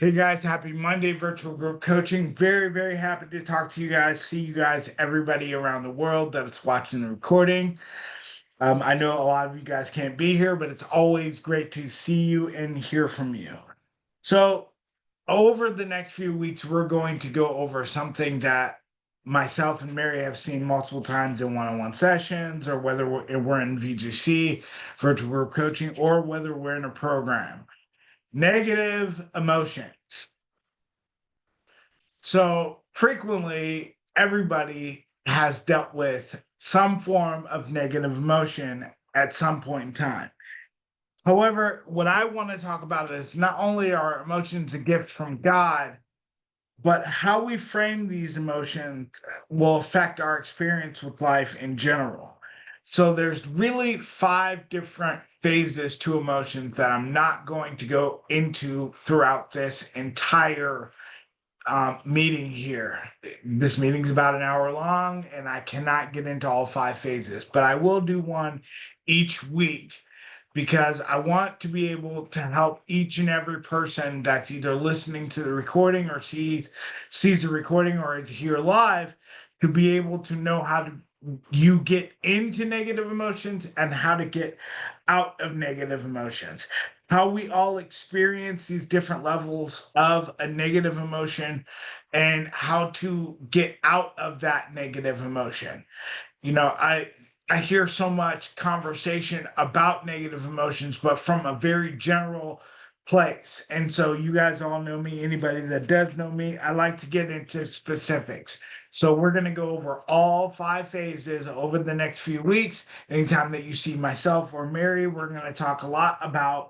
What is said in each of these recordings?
Hey guys, happy Monday, virtual group coaching. Very, very happy to talk to you guys, see you guys, everybody around the world that's watching the recording. I know a lot of you guys can't be here, but it's always great to see you and hear from you. So, over the next few weeks, we're going to go over something that myself and Mary have seen multiple times in one-on-one sessions, or whether we're in VGC, virtual group coaching, or whether we're in a program. Negative emotions. So frequently, everybody has dealt with some form of negative emotion at some point in time. However, what I want to talk about is not only are emotions a gift from God, but how we frame these emotions will affect our experience with life in general. So there's really 5 different phases to emotions that I'm not going to go into throughout this entire meeting here. This meeting's about an hour long, and I cannot get into all 5 phases, but I will do one each week because I want to be able to help each and every person that's either listening to the recording or sees the recording or is here live to be able to know how to you get into negative emotions and how to get out of negative emotions, how we all experience these different levels of a negative emotion and how to get out of that negative emotion. I hear so much conversation about negative emotions, but from a very general place. And so you guys all know me. Anybody that does know me, I like to get into specifics. So we're going to go over all 5 phases over the next few weeks. Anytime that you see myself or Mary, we're going to talk a lot about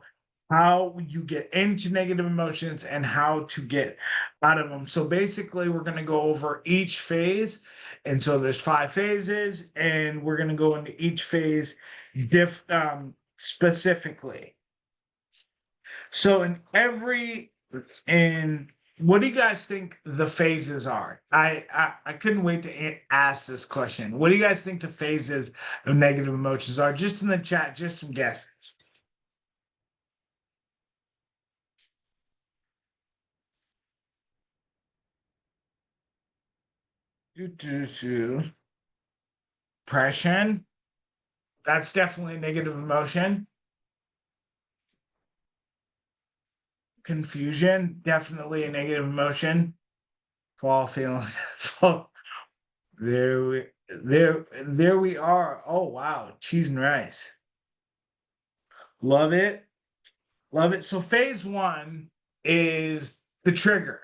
how you get into negative emotions and how to get out of them. So basically, we're going to go over each phase. And so there's 5 phases, and we're going to go into each phase specifically. So in what do you guys think the phases are? I couldn't wait to ask this question. What do you guys think the phases of negative emotions are? Just in the chat, just some guesses. Depression. That's definitely a negative emotion. Confusion, definitely a negative emotion. Fall feeling. There we are. Oh wow, cheese and rice. Love it. Love it. So phase one is the trigger.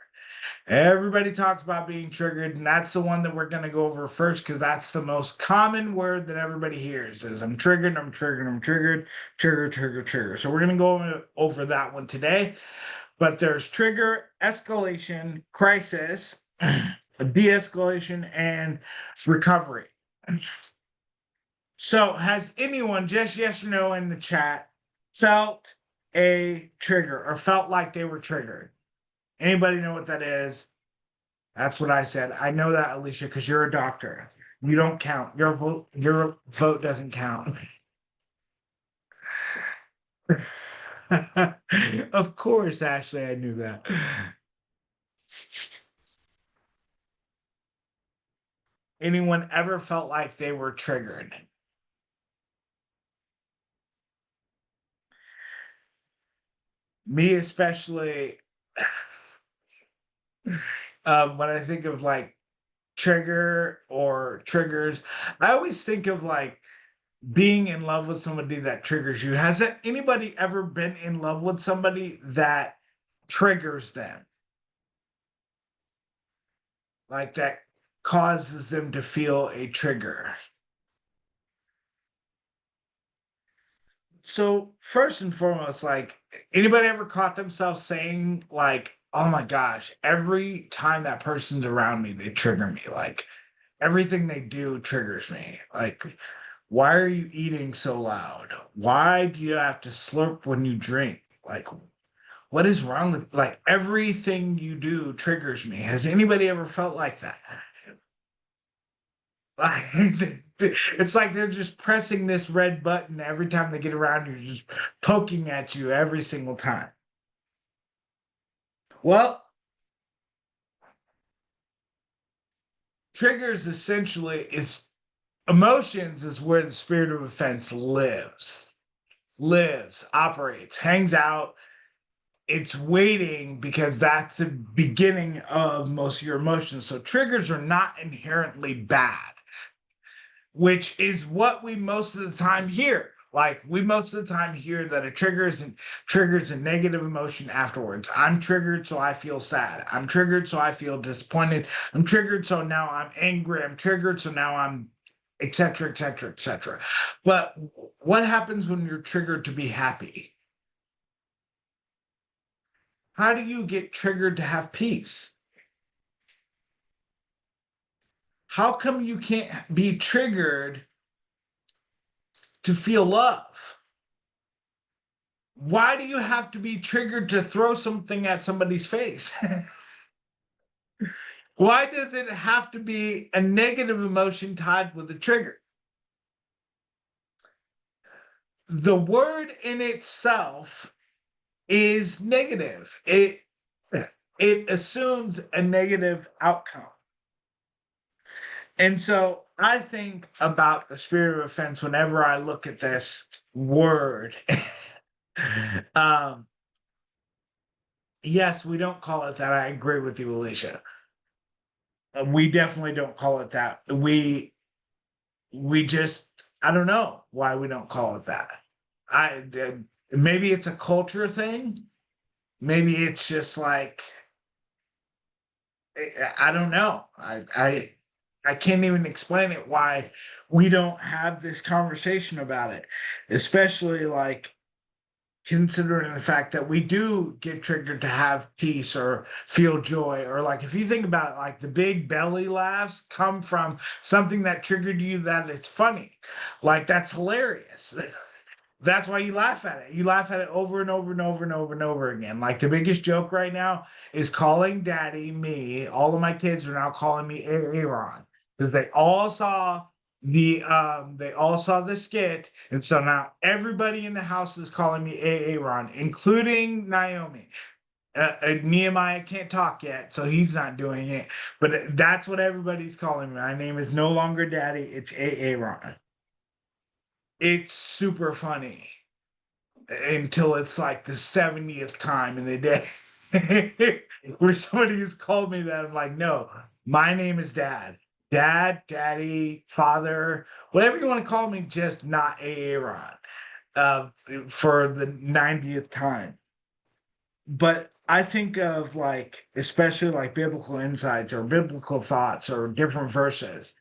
Everybody talks about being triggered, and that's the one that we're going to go over first because that's the most common word that everybody hears is I'm triggered, I'm triggered, I'm triggered, trigger, trigger, trigger. So we're going to go over that one today. But there's trigger, escalation, crisis, de-escalation, and recovery. So has anyone, just yes or no in the chat, felt a trigger or felt like they were triggered? Anybody know what that is? That's what I said. I know that, Alicia, because you're a doctor. You don't count. Your vote doesn't count. Of course, Ashley, I knew that. Anyone ever felt like they were triggered? Me especially. When I think of like trigger or triggers, I always think of like being in love with somebody that triggers you. Has anybody ever been in love with somebody that triggers them? Like that causes them to feel a trigger. So first and foremost, like anybody ever caught themselves saying like, "Oh my gosh, every time that person's around me, they trigger me. Like everything they do triggers me. Like why are you eating so loud? Why do you have to slurp when you drink? Like what is wrong with like everything you do triggers me. Has anybody ever felt like that? Like it's like they're just pressing this red button every time they get around you, just poking at you every single time. Well, triggers essentially is emotions is where the spirit of offense lives, operates, hangs out. It's waiting because that's the beginning of most of your emotions. So triggers are not inherently bad, which is what we most of the time hear. Like we most of the time hear that a triggers a negative emotion afterwards. I'm triggered, so I feel sad. I'm triggered, so I feel disappointed. I'm triggered, so now I'm angry. I'm triggered, so now I'm etc. etc. etc. But what happens when you're triggered to be happy? How do you get triggered to have peace? How come you can't be triggered to feel love? Why do you have to be triggered to throw something at somebody's face? Why does it have to be a negative emotion tied with a trigger? The word in itself is negative. It assumes a negative outcome. And so I think about the spirit of offense whenever I look at this word. um, yes, we don't call it that. I agree with you, Alicia. We definitely don't call it that. We just I don't know why we don't call it that. Maybe it's a culture thing. Maybe it's just like I don't know. I can't even explain it why we don't have this conversation about it, especially like considering the fact that we do get triggered to have peace or feel joy, or like if you think about it, like the big belly laughs come from something that triggered you that it's funny. Like that's hilarious. That's why you laugh at it. You laugh at it over and over and over and over and over again. Like the biggest joke right now is calling Daddy me. All of my kids are now calling me Aaron because they all saw the skit, and so now everybody in the house is calling me Aaron, including Naomi. Nehemiah can't talk yet, so he's not doing it. But that's what everybody's calling me. My name is no longer Daddy; it's Aaron. It's super funny until it's like the 70th time in a day where somebody has called me that. I'm like, no, my name is Dad. Dad, Daddy, Father, whatever you want to call me, just not Aaron uh, for the 90th time. But I think of like, especially like biblical insights or biblical thoughts or different verses,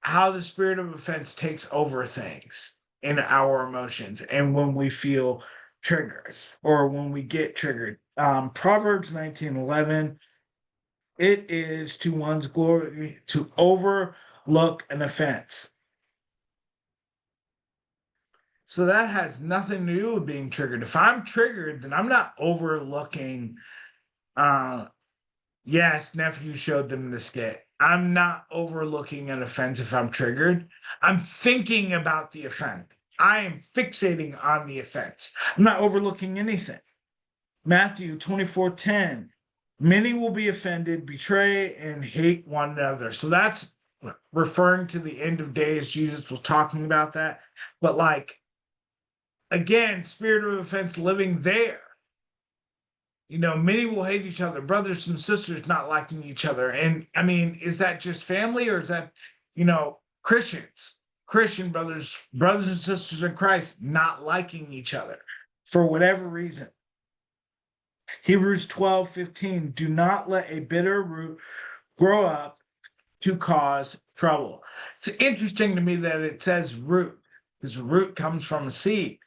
how the spirit of offense takes over things in our emotions and when we feel triggered or when we get triggered. Proverbs 19:11, it is to one's glory to overlook an offense. So that has nothing to do with being triggered. If I'm triggered, then I'm not overlooking uh yes, nephew showed them the skit. I'm not overlooking an offense if I'm triggered. I'm thinking about the offense. I am fixating on the offense. I'm not overlooking anything. Matthew 24:10. Many will be offended, betray, and hate one another. So that's referring to the end of days. Jesus was talking about that. But like again, spirit of offense living there. Many will hate each other, brothers and sisters not liking each other. And I mean, is that just family or is that, Christians, Christian brothers and sisters in Christ not liking each other for whatever reason? Hebrews 12:15, do not let a bitter root grow up to cause trouble. It's interesting to me that it says root because root comes from a seed.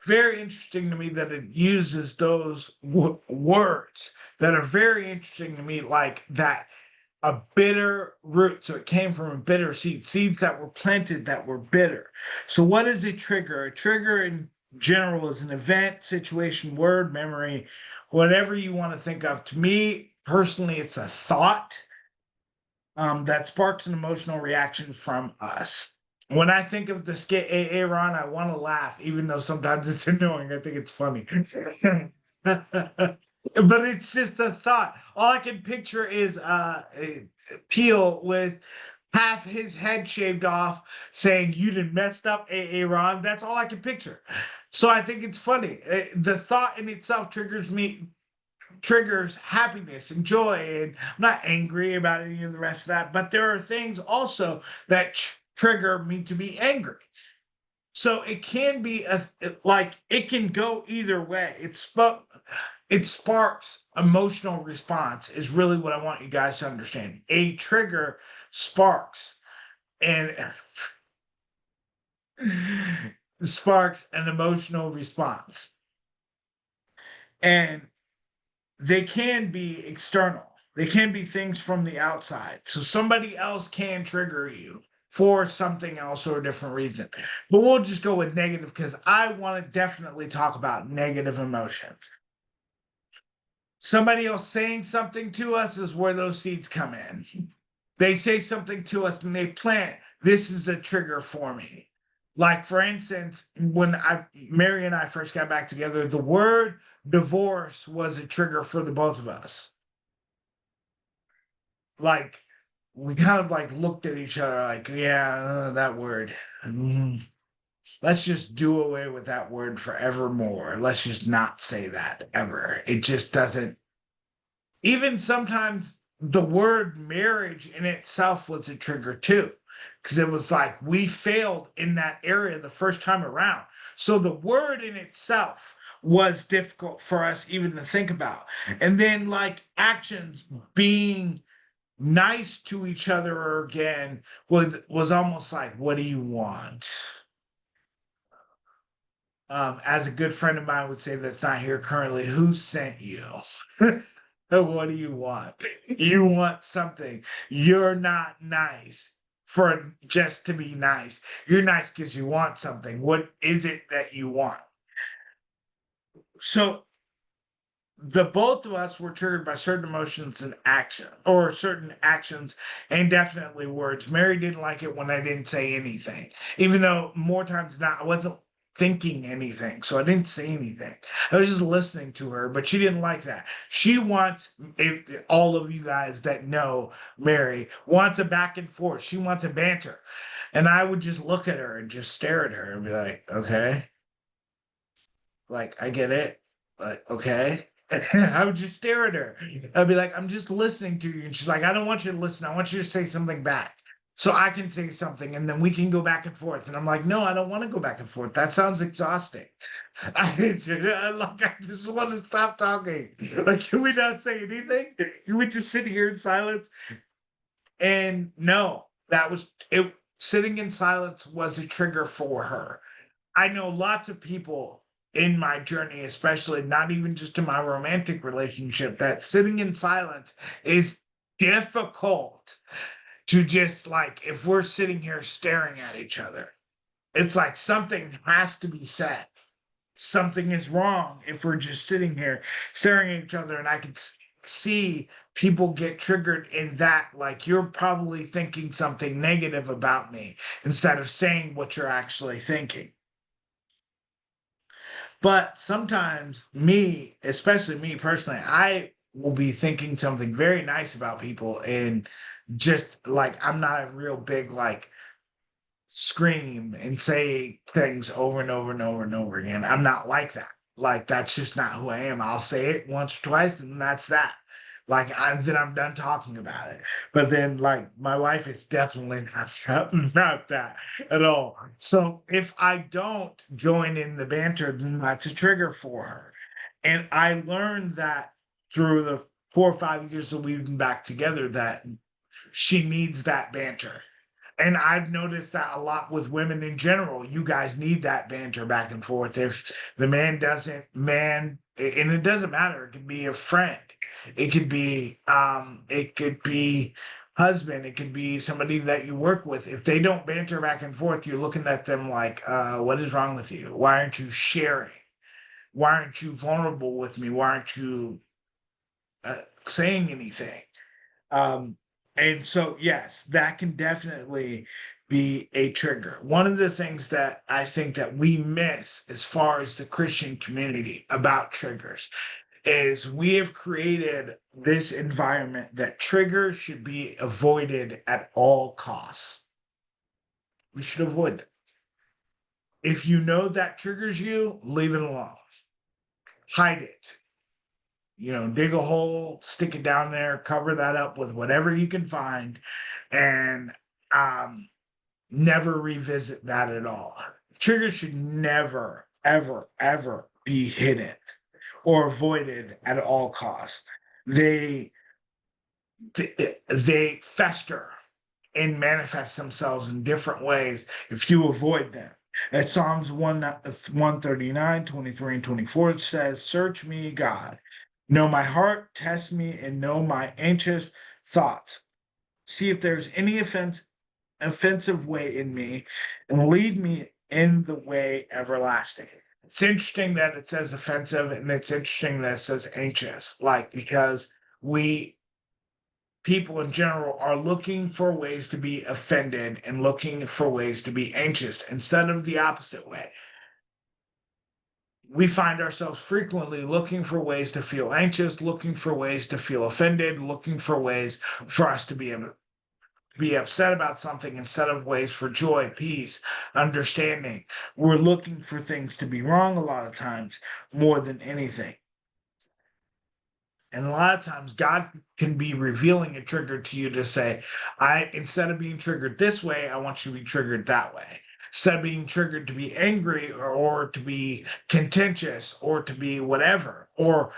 Very interesting to me that it uses those words that are very interesting to me, like that a bitter root. So it came from a bitter seed, seeds that were planted that were bitter. So what is a trigger? A trigger in general is an event, situation, word, memory, whatever you want to think of. To me personally, it's a thought that sparks an emotional reaction from us. When I think of the skit Aaron, I want to laugh, even though sometimes it's annoying. I think it's funny. But it's just a thought. All I can picture is Peel with half his head shaved off saying you done messed up, Ron. That's all I can picture. So I think it's funny. The thought in itself triggers happiness and joy, and I'm not angry about any of the rest of that, but there are things also that trigger me to be angry. So it can be like it can go either way. It sparks emotional response is really what I want you guys to understand. A trigger sparks and sparks an emotional response. And they can be external. They can be things from the outside. So somebody else can trigger you for something else or a different reason. But we'll just go with negative because I want to definitely talk about negative emotions. Somebody else saying something to us is where those seeds come in. They say something to us and they plant, this is a trigger for me. Like, for instance, when Mary and I first got back together, the word divorce was a trigger for the both of us. Like, we kind of like looked at each other like, yeah, that word. Let's just do away with that word forevermore. Let's just not say that ever. It just doesn't. Even sometimes the word marriage in itself was a trigger too, because it was like we failed in that area the first time around. So the word in itself was difficult for us even to think about. And then like actions being nice to each other again was almost like, what do you want? As a good friend of mine would say that's not here currently, who sent you? What do you want? You want something. You're not nice for just to be nice. You're nice because you want something. What is it that you want? So the both of us were triggered by certain emotions and action or certain actions and definitely words. Mary didn't like it when I didn't say anything, even though more times than not I wasn't thinking anything. So I didn't say anything. I was just listening to her, but she didn't like that. She wants, if all of you guys that know Mary, wants a back and forth. She wants a banter. And I would just look at her and just stare at her and be like, okay, like I get it. Like, okay. And I would just stare at her. I'd be like, I'm just listening to you. And she's like, I don't want you to listen. I want you to say something back so I can say something and then we can go back and forth. And I'm like, no, I don't want to go back and forth. That sounds exhausting. I just want to stop talking. Like, can we not say anything? Can we just sit here in silence? And no, that was it. Sitting in silence was a trigger for her. I know lots of people in my journey, especially not even just in my romantic relationship, that sitting in silence is difficult to just like, if we're sitting here staring at each other, it's like something has to be said. Something is wrong if we're just sitting here staring at each other. And I can see people get triggered in that, like, you're probably thinking something negative about me instead of saying what you're actually thinking. But sometimes me, especially me personally, I will be thinking something very nice about people and just like I'm not a real big like scream and say things over and over and over and over again. I'm not like that. Like that's just not who I am. I'll say it once or twice and that's that. Like then I'm done talking about it. But then like my wife is definitely not that at all. So if I don't join in the banter, then that's a trigger for her. And I learned that through the 4 or 5 years that we've been back together that she needs that banter. And I've noticed that a lot with women in general. You guys need that banter back and forth. If the man doesn't, and it doesn't matter. It could be a friend. It could be husband. It could be somebody that you work with. If they don't banter back and forth, you're looking at them like, what is wrong with you? Why aren't you sharing? Why aren't you vulnerable with me? Why aren't you saying anything? Um, and so, yes, that can definitely be a trigger. One of the things that I think that we miss as far as the Christian community about triggers is we have created this environment that triggers should be avoided at all costs. We should avoid them. If you know that triggers you, leave it alone. Hide it. Dig a hole, stick it down there, cover that up with whatever you can find, and never revisit that at all. Triggers should never, ever, ever be hidden or avoided at all costs. They fester and manifest themselves in different ways if you avoid them. As Psalms 139, 23, and 24 says, "Search me, God. Know my heart, test me, and know my anxious thoughts. See if there's any offensive way in me, and lead me in the way everlasting." It's interesting that it says offensive, and it's interesting that it says anxious, because people in general are looking for ways to be offended and looking for ways to be anxious instead of the opposite way. We find ourselves frequently looking for ways to feel anxious, looking for ways to feel offended, looking for ways for us to be upset about something instead of ways for joy, peace, understanding. We're looking for things to be wrong a lot of times more than anything. And a lot of times God can be revealing a trigger to you to say, instead of being triggered this way, I want you to be triggered that way. Instead of being triggered to be angry or to be contentious or to be whatever. Or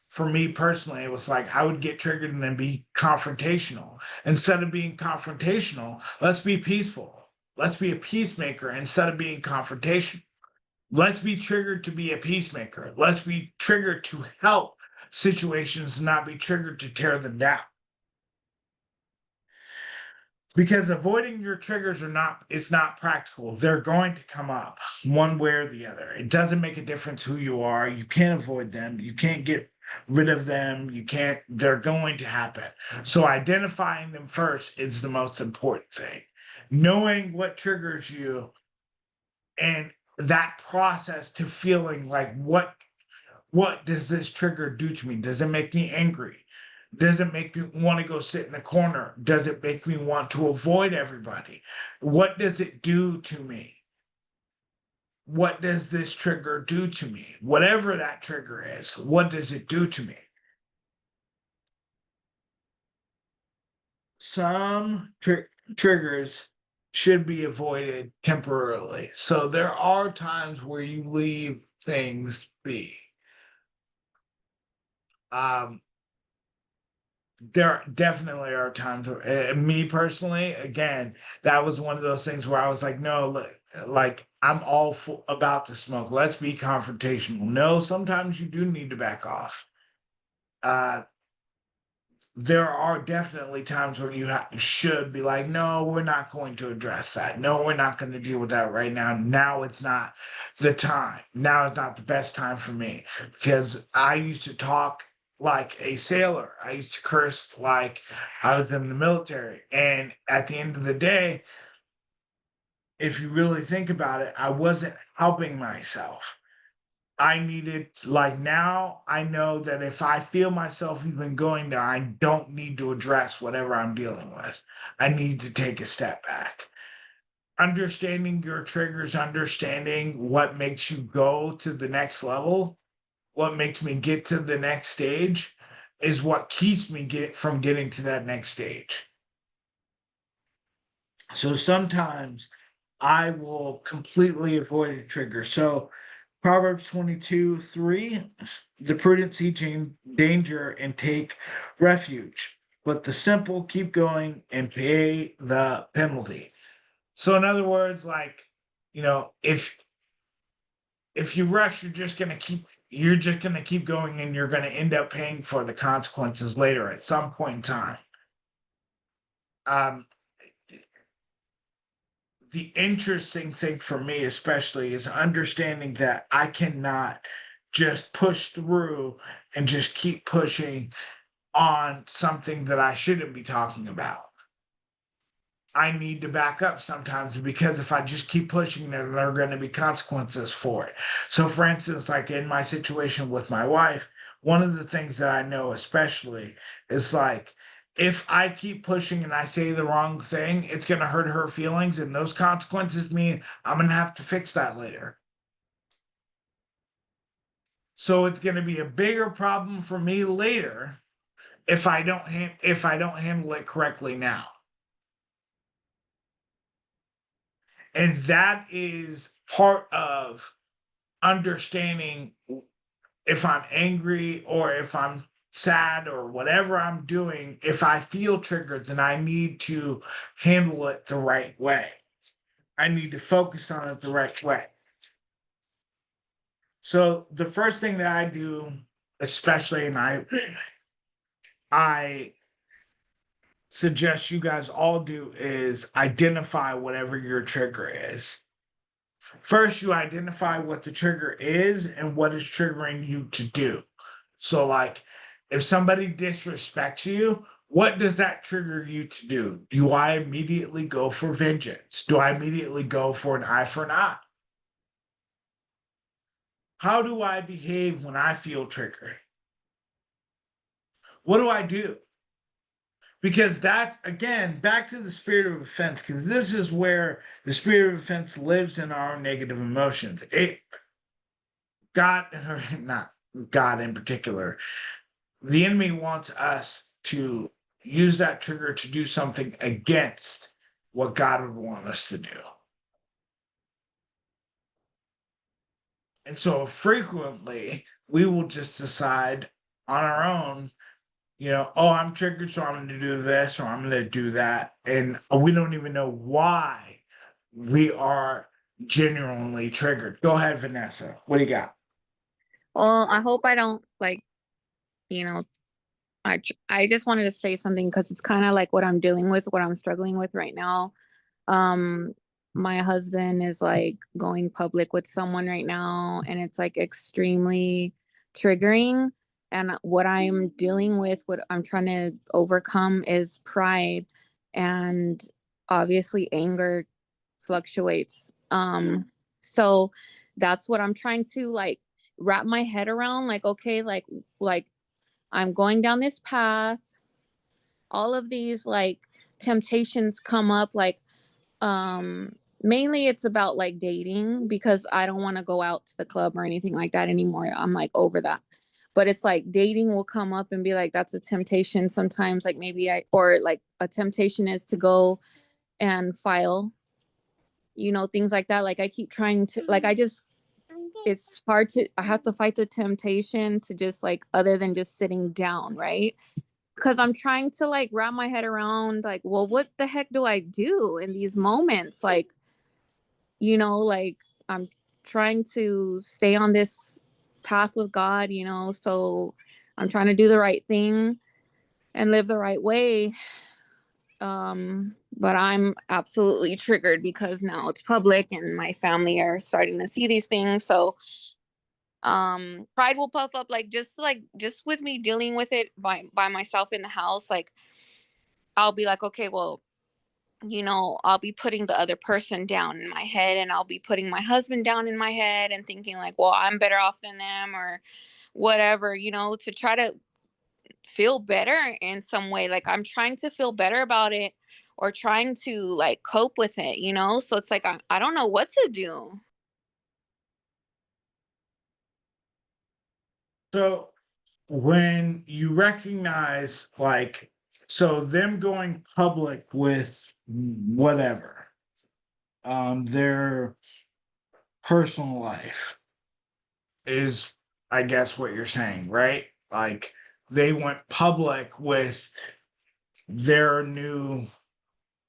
for me personally, it was like I would get triggered and then be confrontational. Instead of being confrontational, let's be peaceful. Let's be a peacemaker instead of being confrontational. Let's be triggered to be a peacemaker. Let's be triggered to help situations, not be triggered to tear them down. Because avoiding your triggers is not practical. They're going to come up one way or the other. It doesn't make a difference who you are. You can't avoid them. You can't get rid of them. They're going to happen. So identifying them first is the most important thing. Knowing what triggers you and that process to feeling like what does this trigger do to me? Does it make me angry? Does it make me want to go sit in the corner? Does it make me want to avoid everybody? What does it do to me? What does this trigger do to me? Whatever that trigger is, what does it do to me? Some triggers should be avoided temporarily. So there are times where you leave things be. There definitely are times where, me personally, again, that was one of those things where I was like, no, like I'm all about the smoke. Let's be confrontational. No, sometimes you do need to back off. There are definitely times when you should be like, no, we're not going to address that. No, we're not going to deal with that right now. Now it's not the time. Now is not the best time for me because I used to talk like a sailor. I used to curse like I was in the military. And at the end of the day, if you really think about it, I wasn't helping myself. I needed, like now, I know that if I feel myself even going there, I don't need to address whatever I'm dealing with. I need to take a step back. Understanding your triggers, understanding what makes you go to the next level, what makes me get to the next stage is what keeps me from getting to that next stage. So sometimes I will completely avoid a trigger. So Proverbs 22:3, the prudent see danger and take refuge, but the simple keep going and pay the penalty. So in other words, like, if you rush, you're just gonna keep going and you're gonna end up paying for the consequences later at some point in time. Um, the interesting thing for me, especially, is understanding that I cannot just push through and just keep pushing on something that I shouldn't be talking about. I need to back up sometimes, because if I just keep pushing, then there are going to be consequences for it. So, for instance, like in my situation with my wife, one of the things that I know especially is like, if I keep pushing and I say the wrong thing, it's going to hurt her feelings. And those consequences mean I'm going to have to fix that later. So it's going to be a bigger problem for me later if I don't handle it correctly now. And that is part of understanding if I'm angry or if I'm sad or whatever I'm doing. If I feel triggered, then I need to handle it the right way. I need to focus on it the right way. So the first thing that I do, especially, and I suggest you guys all do, is identify whatever your trigger is. First, you identify what the trigger is and what is triggering you to do. So, like, if somebody disrespects you, what does that trigger you to do? Do I immediately go for vengeance? Do I immediately go for an eye for an eye? How do I behave when I feel triggered? What do I do? Because that's, again, back to the spirit of offense, because this is where the spirit of offense lives in our negative emotions. God, or not God in particular, the enemy wants us to use that trigger to do something against what God would want us to do. And so frequently we will just decide on our own, oh, I'm triggered, so I'm going to do this or I'm going to do that. And we don't even know why we are genuinely triggered. Go ahead, Vanessa. What do you got? Well, I hope I don't you know, I just wanted to say something because it's kind of like what I'm dealing with, what I'm struggling with right now. Um, my husband is like going public with someone right now, and it's like extremely triggering. And what I'm dealing with, what I'm trying to overcome is pride, and obviously anger fluctuates. So that's what I'm trying to like wrap my head around. Like, okay, like I'm going down this path. All of these like temptations come up, like mainly it's about like dating, because I don't want to go out to the club or anything like that anymore. I'm like over that. But it's like dating will come up and be like, that's a temptation sometimes. Like maybe or like a temptation is to go and file, things like that. Like I keep trying to, like, it's hard I have to fight the temptation to just like, other than just sitting down, right? Because I'm trying to like wrap my head around, like, well, what the heck do I do in these moments? Like, like I'm trying to stay on this path with God, so I'm trying to do the right thing and live the right way. But I'm absolutely triggered because now it's public and my family are starting to see these things. So pride will puff up, like just with me dealing with it by myself in the house. Like I'll be like, okay, well, I'll be putting the other person down in my head, and I'll be putting my husband down in my head and thinking like, well, I'm better off than them or whatever, to try to feel better in some way. Like I'm trying to feel better about it or trying to like cope with it, So it's like, I don't know what to do. So when you recognize, like, so them going public with whatever, their personal life is, I guess, what you're saying, right? Like they went public with their new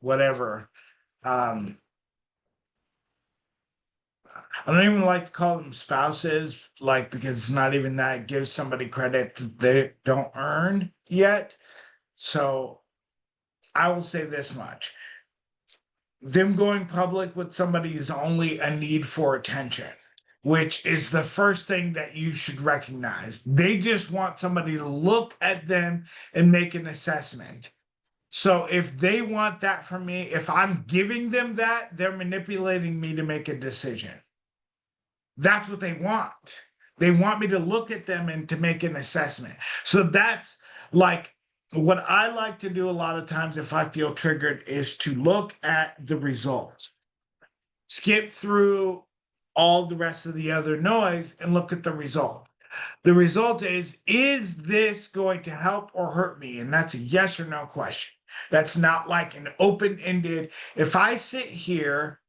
whatever. um I don't even like to call them spouses, like, because it's not even that. It gives somebody credit that they don't earn yet. So I will say this much: them going public with somebody is only a need for attention, which is the first thing that you should recognize. They just want somebody to look at them and make an assessment. So if they want that from me, if I'm giving them that, they're manipulating me to make a decision. That's what they want. They want me to look at them and to make an assessment. So that's like what I like to do a lot of times if I feel triggered is to look at the results, skip through all the rest of the other noise and look at the result. The result is this going to help or hurt me? And that's a yes or no question. That's not like an open ended. If I sit here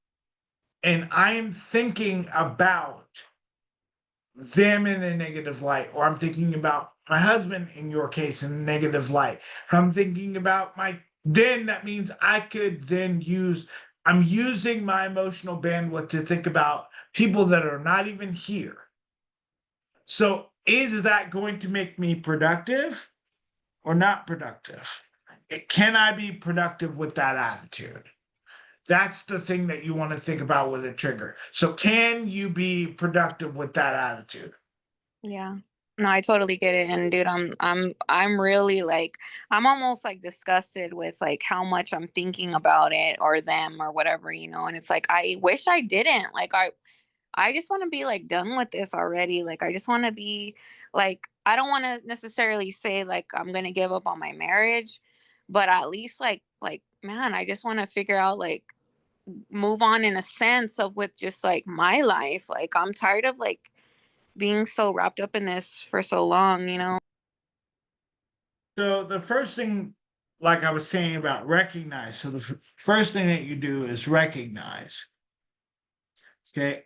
and I am thinking about them in a negative light, or I'm thinking about my husband in your case in a negative light, if I'm thinking about then that means I could then I'm using my emotional bandwidth to think about people that are not even here. So is that going to make me productive or not productive? Can I be productive with that attitude? That's the thing that you want to think about with a trigger. So can you be productive with that attitude? Yeah. No, I totally get it. And dude, I'm really like, I'm almost like disgusted with like how much I'm thinking about it or them or whatever, and it's like I wish I didn't. Like I just want to be like done with this already. Like I just want to be like, I don't want to necessarily say like I'm gonna give up on my marriage, but at least like man, I just want to figure out like move on in a sense of with just like my life. Like I'm tired of like being so wrapped up in this for so long. So the first thing, like I was saying about recognize, so the first thing that you do is recognize. Okay,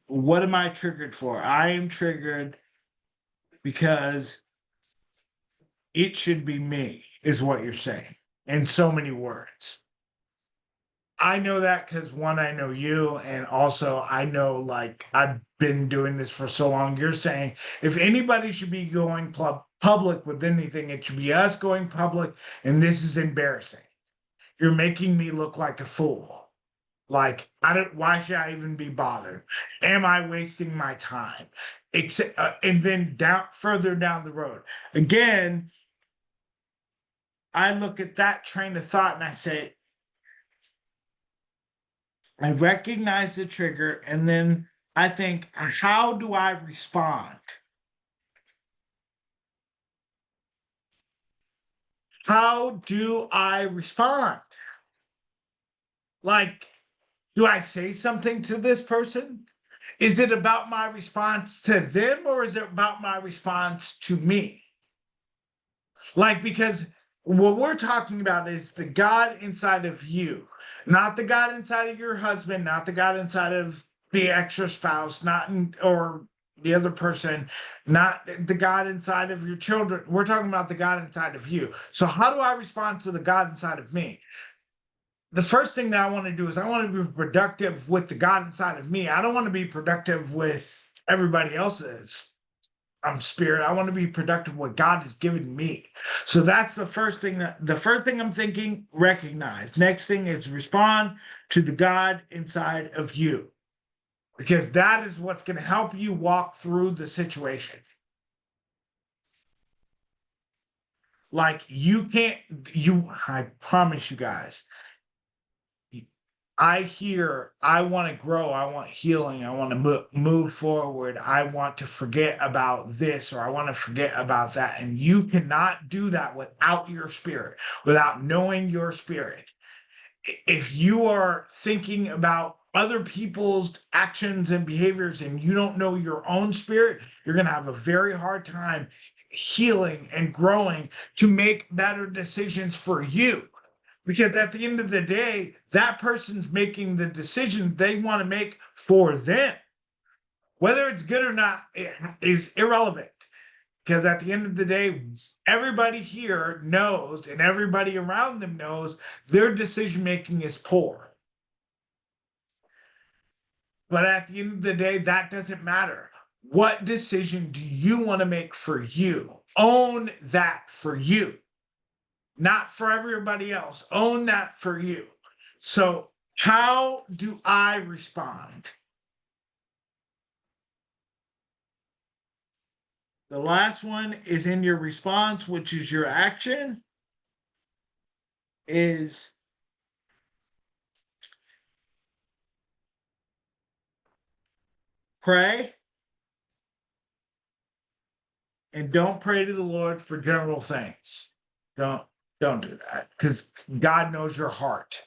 what am I triggered for? I am triggered because it should be me, is what you're saying in so many words. I know that because one, I know you, and also I know like I've been doing this for so long. You're saying if anybody should be going public with anything, it should be us going public, and this is embarrassing. You're making me look like a fool. Like I don't. Why should I even be bothered? Am I wasting my time? And then further down the road, again, I look at that train of thought and I say, I recognize the trigger, and then I think, how do I respond? How do I respond? Like, do I say something to this person? Is it about my response to them or is it about my response to me? Like, because what we're talking about is the God inside of you, not the God inside of your husband, not the God inside of the extra spouse, or the other person, not the God inside of your children. We're talking about the God inside of you. So, how do I respond to the God inside of me? The first thing that I want to do is I want to be productive with the God inside of me. I don't want to be productive with everybody else's spirit. I want to be productive what God has given me. So that's the first thing I'm thinking, recognize. Next thing is respond to the God inside of you. Because that is what's going to help you walk through the situation. Like I promise you guys, I want to grow, I want healing, I want to move forward, I want to forget about this or I want to forget about that. And you cannot do that without your spirit, without knowing your spirit. If you are thinking about other people's actions and behaviors and you don't know your own spirit, you're going to have a very hard time healing and growing to make better decisions for you. Because at the end of the day, that person's making the decision they want to make for them. Whether it's good or not is irrelevant. Because at the end of the day, everybody here knows and everybody around them knows their decision making is poor. But at the end of the day, that doesn't matter. What decision do you want to make for you? Own that for you, not for everybody else. Own that for you. So, how do I respond? The last one is in your response, which is your action. is pray, and don't pray to the Lord for general things. Don't don't do that, because God knows your heart.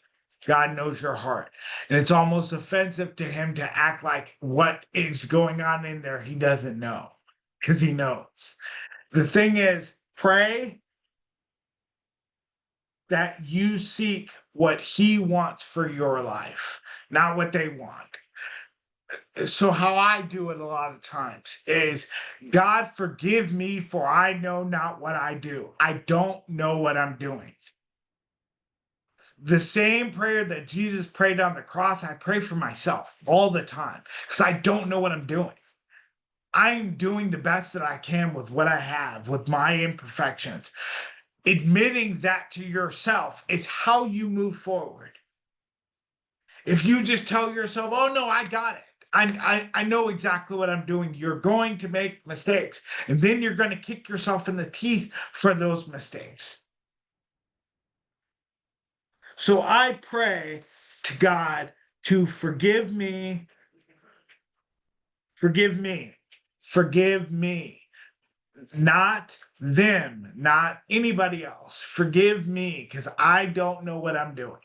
God knows your heart. And it's almost offensive to him to act like what is going on in there he doesn't know, because he knows. The thing is, pray that you seek what he wants for your life, not what they want. So how I do it a lot of times is, God, forgive me, for I know not what I do. I don't know what I'm doing. The same prayer that Jesus prayed on the cross, I pray for myself all the time, because I don't know what I'm doing. I'm doing the best that I can with what I have, with my imperfections. Admitting that to yourself is how you move forward. If you just tell yourself, oh no, I got it. I know exactly what I'm doing. You're going to make mistakes, and then you're going to kick yourself in the teeth for those mistakes. So I pray to God to forgive me, forgive me, forgive me, not them, not anybody else. Forgive me, because I don't know what I'm doing.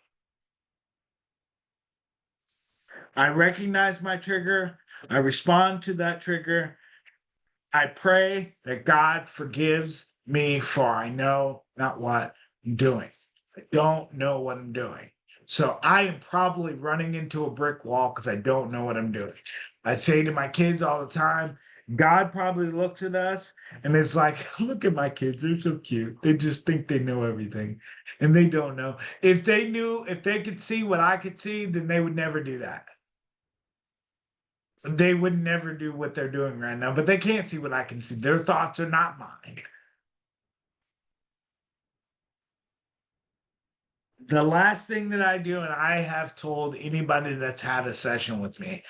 I recognize my trigger. I respond to that trigger. I pray that God forgives me, for I know not what I'm doing. I don't know what I'm doing. So I am probably running into a brick wall because I don't know what I'm doing. I say to my kids all the time, God probably looks at us and is like, look at my kids. They're so cute. They just think they know everything, and they don't know. If they knew, if they could see what I could see, then they would never do that. They would never do what they're doing right now, but they can't see what I can see. Their thoughts are not mine. The last thing that I do, and I have told anybody that's had a session with me,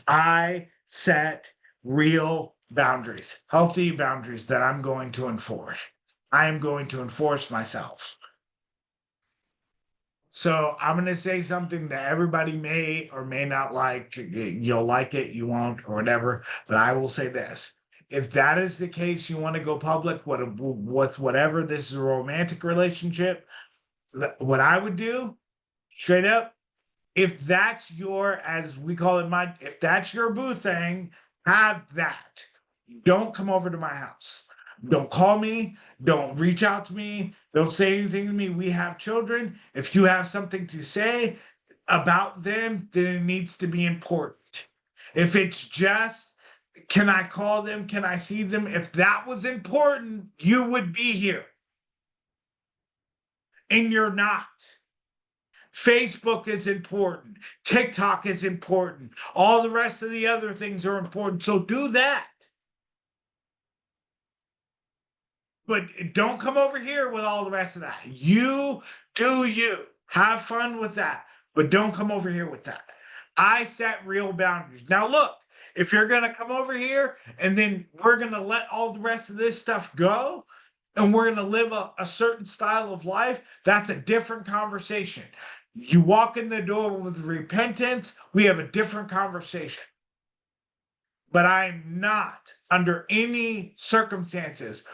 I set real boundaries, healthy boundaries that I'm going to enforce. I am going to enforce myself. So I'm going to say something that everybody may or may not like. You'll like it, you won't, or whatever. But I will say this. If that is the case, you want to go public with whatever, this is a romantic relationship, what I would do, straight up, if that's your, as we call it, if that's your boo thing, have that. Don't come over to my house. Don't call me. Don't reach out to me. Don't say anything to me. We have children. If you have something to say about them, then it needs to be important. If it's just, can I call them? Can I see them? If that was important, you would be here. And you're not. Facebook is important. TikTok is important. All the rest of the other things are important. So do that. But don't come over here with all the rest of that. You do you. Have fun with that. But don't come over here with that. I set real boundaries. Now, look, if you're going to come over here and then we're going to let all the rest of this stuff go and we're going to live a certain style of life, that's a different conversation. You walk in the door with repentance, we have a different conversation. But I'm not, under any circumstances,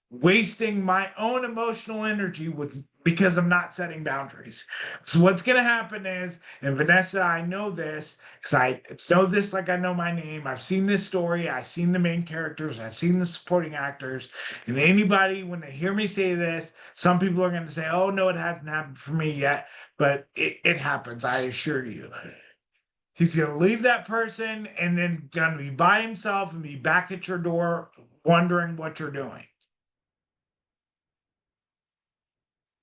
wasting my own emotional energy because I'm not setting boundaries. So what's going to happen is, and Vanessa, I know this because I know this like I know my name. I've seen this story. I've seen the main characters. I've seen the supporting actors. And anybody, when they hear me say this, some people are going to say, oh, no, it hasn't happened for me yet. But it happens, I assure you. He's going to leave that person and then going to be by himself and be back at your door wondering what you're doing.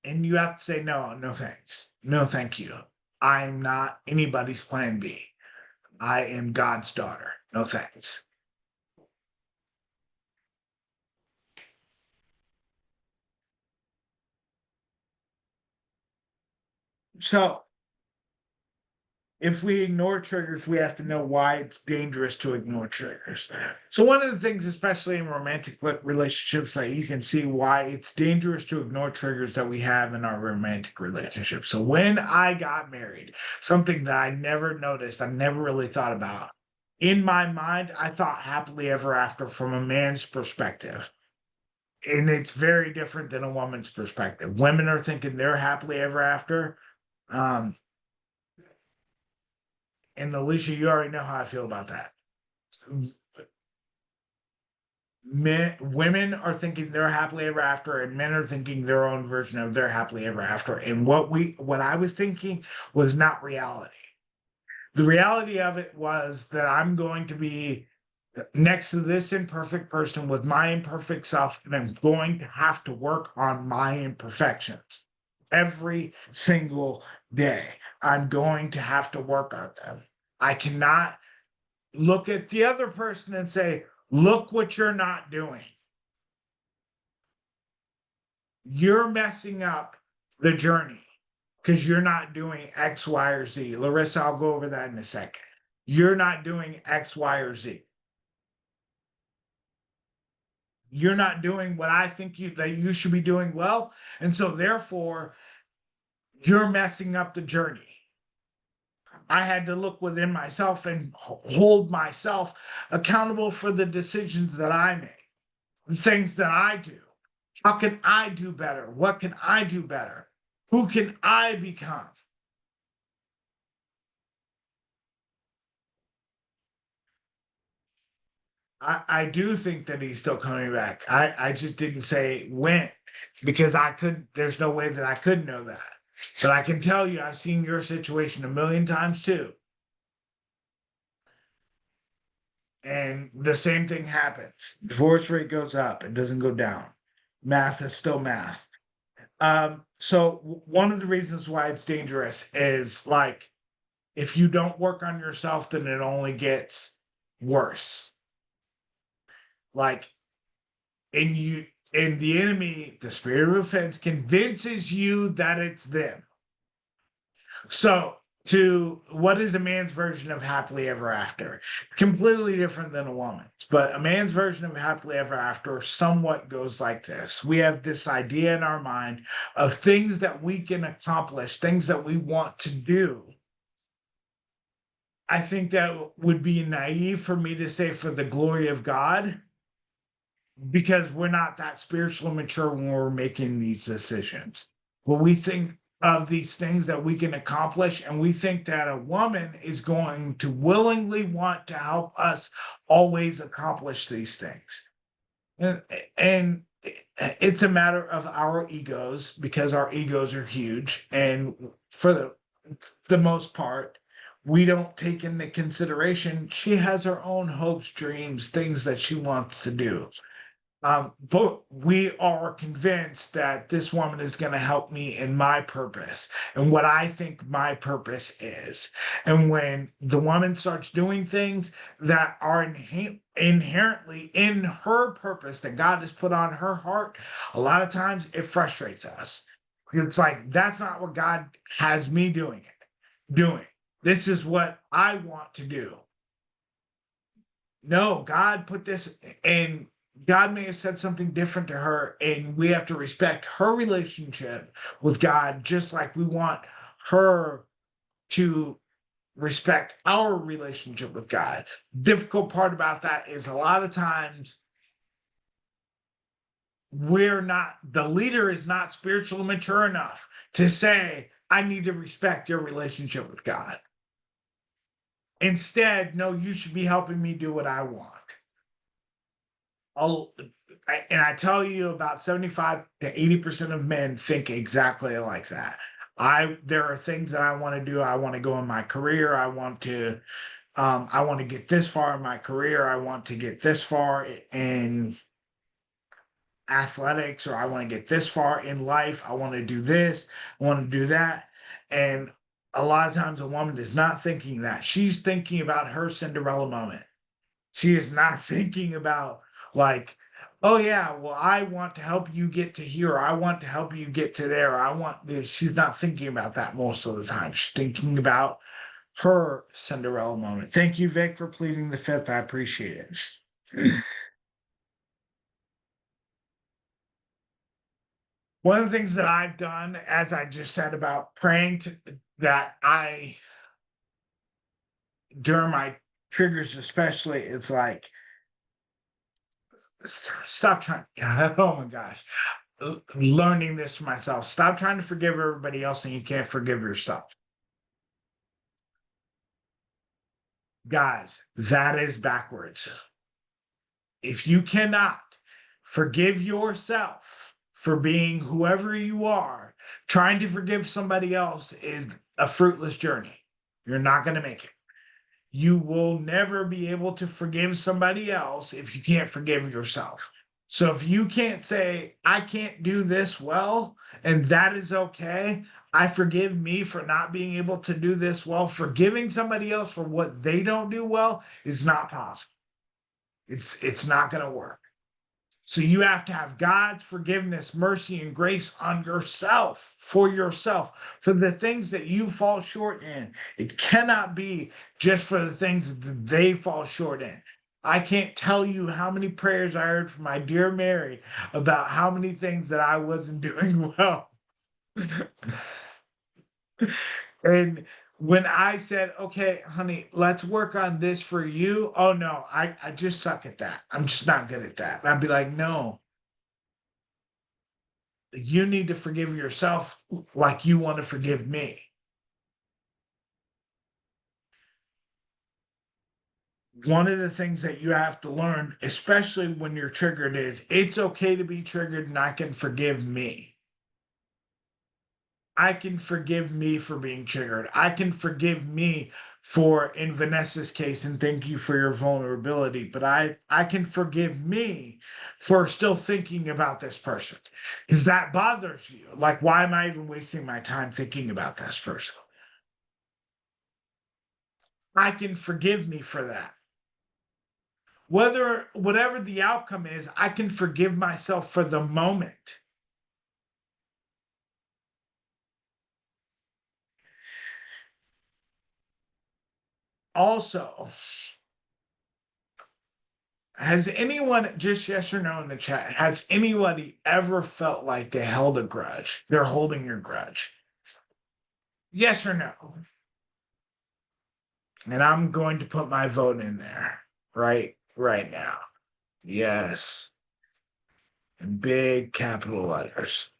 And you have to say, no, no thanks. No, thank you. I'm not anybody's plan B. I am God's daughter. No thanks. So if we ignore triggers, we have to know why it's dangerous to ignore triggers. So one of the things, especially in romantic relationships, that you can see why it's dangerous to ignore triggers that we have in our romantic relationship. So when I got married, something that I never noticed, I never really thought about. In my mind, I thought happily ever after from a man's perspective. And it's very different than a woman's perspective. Women are thinking they're happily ever after. Um, and Alicia, you already know how I feel about that. Women are thinking they're happily ever after, and men are thinking their own version of their happily ever after. And what I was thinking was not reality. The reality of it was that I'm going to be next to this imperfect person with my imperfect self, and I'm going to have to work on my imperfections every single day. I'm going to have to work on them. I cannot look at the other person and say, look what you're not doing. You're messing up the journey because you're not doing X, Y, or Z. Larissa, I'll go over that in a second. You're not doing X, Y, or Z. You're not doing what I think that you should be doing well. And so therefore, you're messing up the journey. I had to look within myself and hold myself accountable for the decisions that I make, the things that I do. How can I do better? What can I do better? Who can I become? I do think that he's still coming back. I just didn't say when because I couldn't, there's no way that I could know that. But I can tell you, I've seen your situation a million times too. And the same thing happens. Divorce rate goes up, it doesn't go down. Math is still math. So one of the reasons why it's dangerous is like if you don't work on yourself, then it only gets worse. Like, and you and the enemy, the spirit of offense, convinces you that it's them. So, to what is a man's version of happily ever after? Completely different than a woman's, but a man's version of happily ever after somewhat goes like this. We have this idea in our mind of things that we can accomplish, things that we want to do. I think that would be naive for me to say for the glory of God, because we're not that spiritually mature when we're making these decisions. When we think of these things that we can accomplish, and we think that a woman is going to willingly want to help us always accomplish these things. And it's a matter of our egos because our egos are huge. And for the most part, we don't take into consideration she has her own hopes, dreams, things that she wants to do. But we are convinced that this woman is going to help me in my purpose and what I think my purpose is. And when the woman starts doing things that are inherently in her purpose that God has put on her heart, a lot of times it frustrates us. It's like, that's not what God has me doing. This is what I want to do. No, God put this in. God may have said something different to her, and we have to respect her relationship with God, just like we want her to respect our relationship with God. Difficult part about that is a lot of times the leader is not spiritually mature enough to say, I need to respect your relationship with God. Instead, no, you should be helping me do what I want. And I tell you, about 75 to 80% of men think exactly like that. There are things that I want to do. I want to go in my career. I want to get this far in my career. I want to get this far in athletics, or I want to get this far in life. I want to do this. I want to do that. And a lot of times a woman is not thinking that. She's thinking about her Cinderella moment. She is not thinking about like, oh yeah, well, I want to help you get to here. I want to help you get to there. I want this. She's not thinking about that most of the time. She's thinking about her Cinderella moment. Thank you, Vic, for pleading the fifth. I appreciate it. One of the things that I've done, as I just said about praying that during my triggers, especially, it's like, stop trying. Oh my gosh. Learning this for myself. Stop trying to forgive everybody else and you can't forgive yourself. Guys, that is backwards. If you cannot forgive yourself for being whoever you are, trying to forgive somebody else is a fruitless journey. You're not going to make it. You will never be able to forgive somebody else if you can't forgive yourself. So if you can't say, I can't do this well, and that is okay, I forgive me for not being able to do this well, forgiving somebody else for what they don't do well is not possible. It's not going to work. So you have to have God's forgiveness, mercy, and grace on yourself, for the things that you fall short in. It cannot be just for the things that they fall short in. I can't tell you how many prayers I heard from my dear Mary about how many things that I wasn't doing well. And when I said, okay, honey, let's work on this for you. Oh no, I just suck at that. I'm just not good at that. And I'd be like, no, you need to forgive yourself like you want to forgive me. One of the things that you have to learn, especially when you're triggered, is it's okay to be triggered and I can forgive me. I can forgive me for being triggered. I can forgive me for, in Vanessa's case, and thank you for your vulnerability, but I can forgive me for still thinking about this person because that bothers you. Like, why am I even wasting my time thinking about this person? I can forgive me for that. Whatever the outcome is, I can forgive myself for the moment. Also, has anyone, just yes or no in the chat, has anybody ever felt like they held a grudge? They're holding your grudge. Yes or no? And I'm going to put my vote in there right now. Yes. In big capital letters.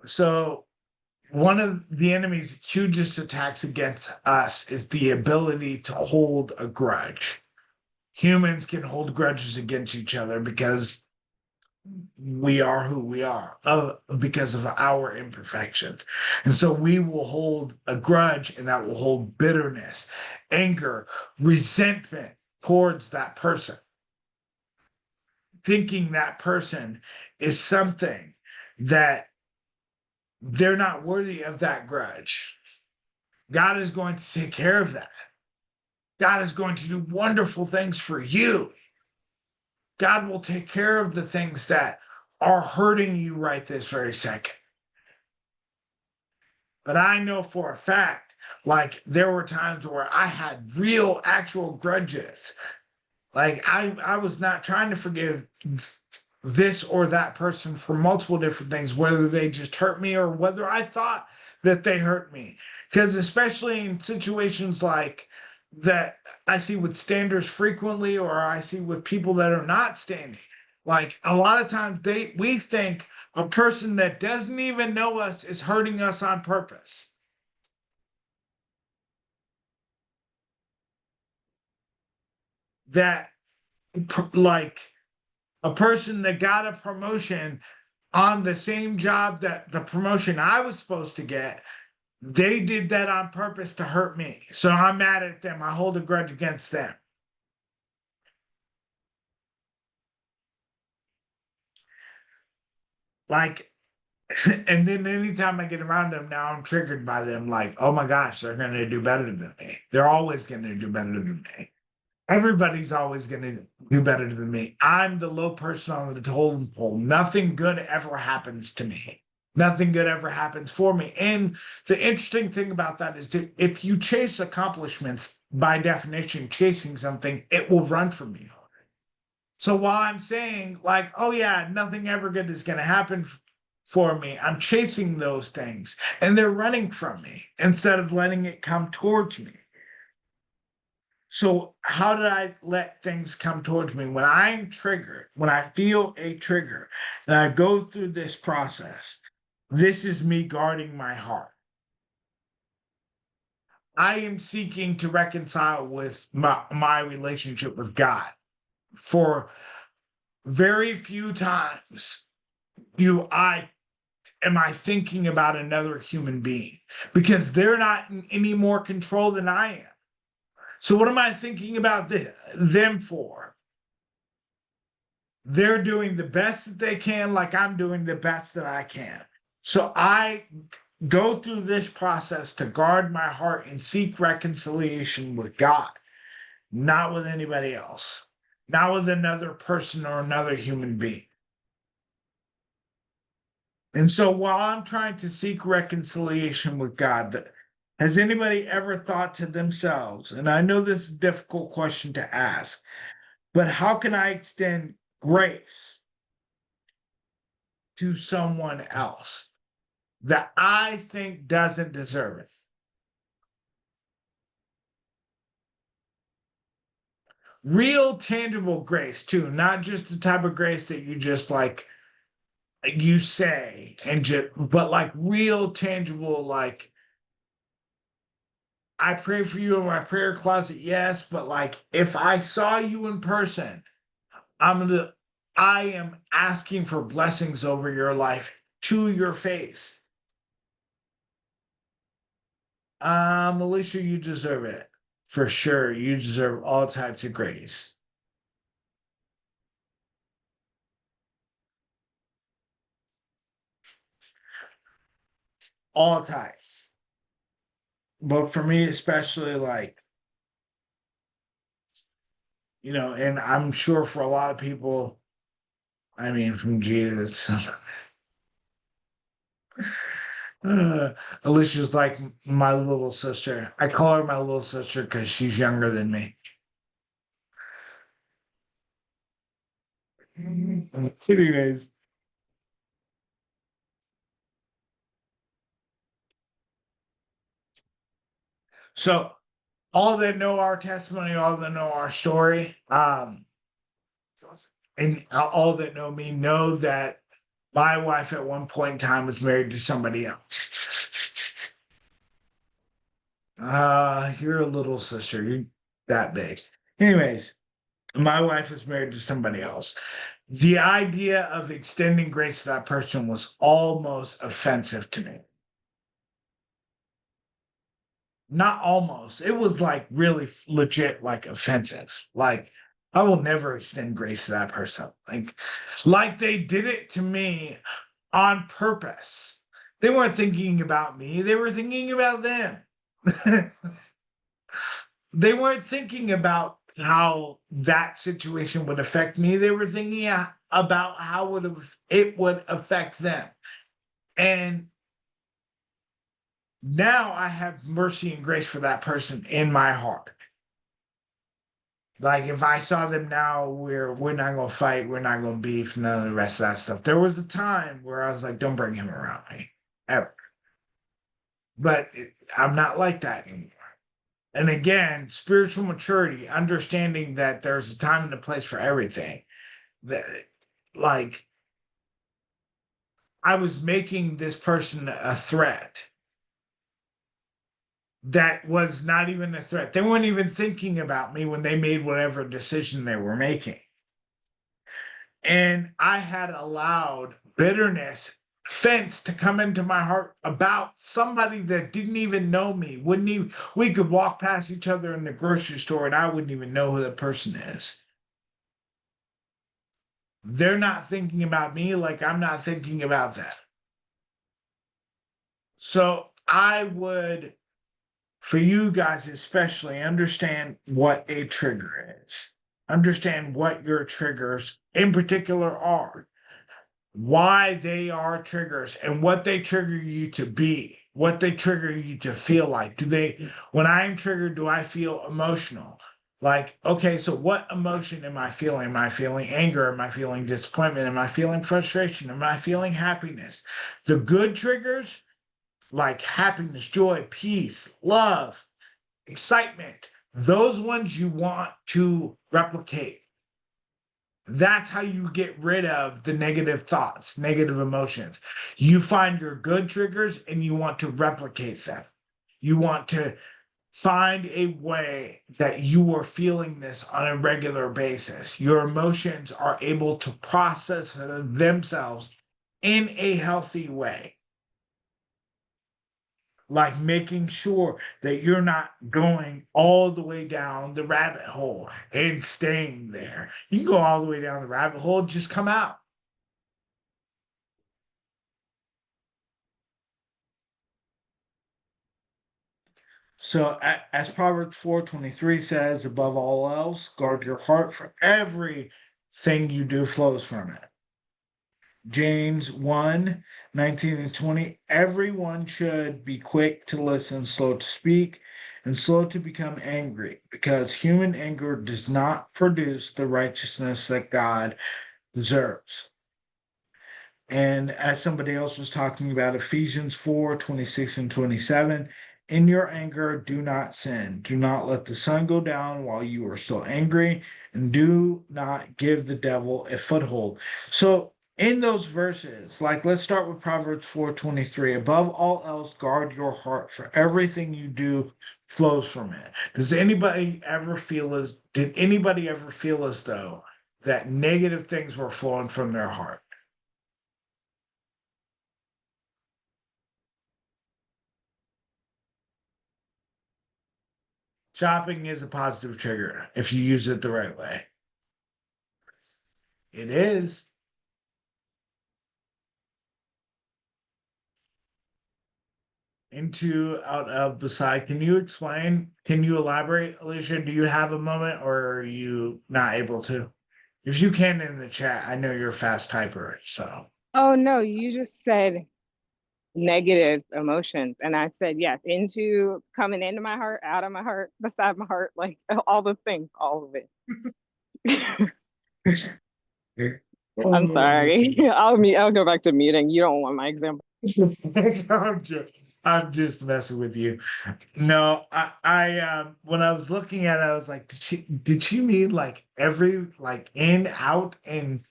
So one of the enemy's hugest attacks against us is the ability to hold a grudge. Humans can hold grudges against each other because we are who we are, because of our imperfections. And so we will hold a grudge, and that will hold bitterness, anger, resentment towards that person, thinking that person is something that they're not worthy of that grudge. God is going to take care of that. God is going to do wonderful things for you. God will take care of the things that are hurting you right this very second. But I know for a fact, like there were times where I had real, actual grudges. Like I was not trying to forgive this or that person for multiple different things, whether they just hurt me or whether I thought that they hurt me. Because especially in situations like that I see with standers frequently, or I see with people that are not standing, like a lot of times we think a person that doesn't even know us is hurting us on purpose. That like a person that got a promotion on the same job that the promotion I was supposed to get, they did that on purpose to hurt me. So I'm mad at them. I hold a grudge against them. Like, and then anytime I get around them, now I'm triggered by them. Like, oh my gosh, they're going to do better than me. They're always going to do better than me. Everybody's always going to do better than me. I'm the low person on the totem pole. Nothing good ever happens to me. Nothing good ever happens for me. And the interesting thing about that is that if you chase accomplishments, by definition, chasing something, it will run from you. So while I'm saying, like, oh yeah, nothing ever good is going to happen for me, I'm chasing those things and they're running from me instead of letting it come towards me. So, how did I let things come towards me? When I'm triggered, when I feel a trigger, and I go through this process, this is me guarding my heart. I am seeking to reconcile with my relationship with God. For very few times I am I thinking about another human being because they're not in any more control than I am. So what am I thinking about them for? They're doing the best that they can, like I'm doing the best that I can. So I go through this process to guard my heart and seek reconciliation with God, not with anybody else, not with another person or another human being. And so while I'm trying to seek reconciliation with God, has anybody ever thought to themselves, and I know this is a difficult question to ask, but how can I extend grace to someone else that I think doesn't deserve it? Real tangible grace too, not just the type of grace that you just like you say and just, but like real tangible, like I pray for you in my prayer closet, yes, but like if I saw you in person, I'm the I am asking for blessings over your life to your face. Alicia, you deserve it. For sure. You deserve all types of grace. All types. But for me, especially like, and I'm sure for a lot of people, I mean, from Jesus. uh, Alicia's like my little sister. I call her my little sister because she's younger than me. Anyways, so all that know our testimony, all that know our story, and all that know me know that my wife at one point in time was married to somebody else. You're a little sister. You're that big. Anyways, my wife was married to somebody else. The idea of extending grace to that person was almost offensive to me. Not almost. It was like really legit, like offensive. Like I will never extend grace to that person. Like they did it to me on purpose. They weren't thinking about me. They were thinking about them. They weren't thinking about how that situation would affect me. They were thinking about how it would affect them. And now I have mercy and grace for that person in my heart. Like if I saw them now, we're not gonna fight, we're not gonna beef, none of the rest of that stuff. There was a time where I was like, don't bring him around me ever. But I'm not like that anymore. And again, spiritual maturity, understanding that there's a time and a place for everything. That like I was making this person a threat that was not even a threat. They weren't even thinking about me when they made whatever decision they were making. And I had allowed bitterness, offense to come into my heart about somebody that didn't even know me. Wouldn't even we could walk past each other in the grocery store and I wouldn't even know who the person is. They're not thinking about me like I'm not thinking about that. So I would, for you guys especially, understand what a trigger is. Understand what your triggers in particular are. why they are triggers and what they trigger you to be, what they trigger you to feel like. When I'm triggered, do I feel emotional? Like, okay, so what emotion am I feeling? Am I feeling anger? Am I feeling disappointment? Am I feeling frustration? Am I feeling happiness? The good triggers, like happiness, joy, peace, love, excitement, those ones you want to replicate. That's how you get rid of the negative thoughts, negative emotions. You find your good triggers and you want to replicate them. You want to find a way that you are feeling this on a regular basis. Your emotions are able to process themselves in a healthy way, like making sure that you're not going all the way down the rabbit hole and staying there. You can go all the way down the rabbit hole, just come out. So, as Proverbs 4:23 says, above all else, guard your heart, for everything you do flows from it. James 1:19 and 20. Everyone should be quick to listen, slow to speak, and slow to become angry, because human anger does not produce the righteousness that God deserves. And as somebody else was talking about, Ephesians 4:26 and 27, in your anger, do not sin. Do not let the sun go down while you are still angry, and do not give the devil a foothold. So, in those verses, like let's start with Proverbs 4:23. Above all else, guard your heart, for everything you do flows from it. Did anybody ever feel as though that negative things were flowing from their heart? Shopping is a positive trigger if you use it the right way. It is. Into, out of, beside. Can you explain? Can you elaborate, Alicia? Do you have a moment or are you not able to? If you can in the chat, I know you're a fast typer. So, Oh no, you just said negative emotions. And I said yes, into coming into my heart, out of my heart, beside my heart, like all the things, all of it. I'm oh, sorry. I'll go back to muting. You don't want my example. I'm just, I'm just messing with you. No, when I was looking at it, I was like, did she mean like every like in, out, and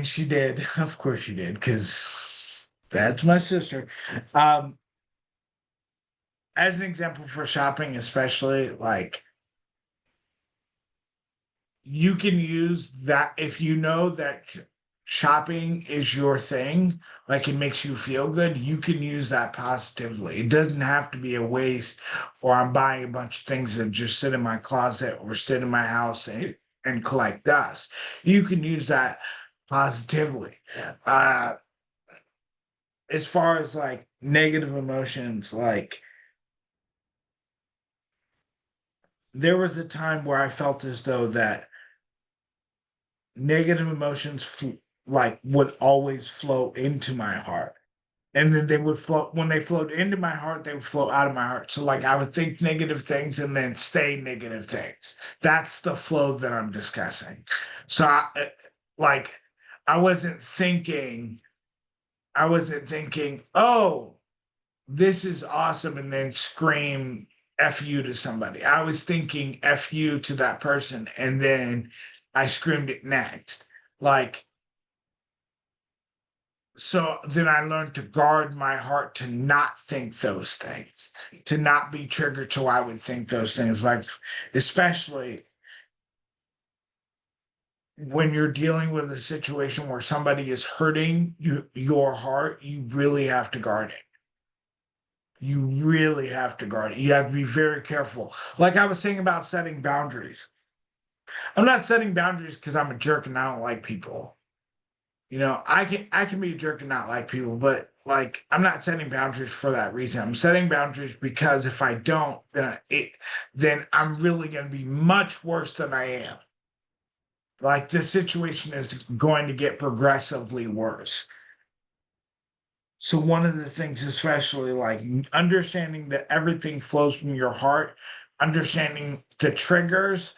she did. Of course she did, because that's my sister. Um, as an example for shopping, especially, like you can use that if you know that shopping is your thing, like it makes you feel good, you can use that positively. It doesn't have to be a waste, or I'm buying a bunch of things that just sit in my closet or sit in my house and collect dust. You can use that positively. Uh, as far as like negative emotions, like there was a time where I felt as though that negative emotions like would always flow into my heart. And then they would flow when they flowed into my heart, they would flow out of my heart. So like I would think negative things and then say negative things. That's the flow that I'm discussing. So like I wasn't thinking, oh, this is awesome, and then scream F you to somebody. I was thinking F you to that person, and then I screamed it next. Like, so then I learned to guard my heart to not think those things, to not be triggered so I would think those things. Like, especially when you're dealing with a situation where somebody is hurting your heart, you really have to guard it. You really have to guard it. You have to be very careful. Like I was saying about setting boundaries. I'm not setting boundaries because I'm a jerk and I don't like people. I can be a jerk and not like people, but like I'm not setting boundaries for that reason. I'm setting boundaries because if I don't, then I'm really going to be much worse than I am. Like the situation is going to get progressively worse. So one of the things, especially like understanding that everything flows from your heart, understanding the triggers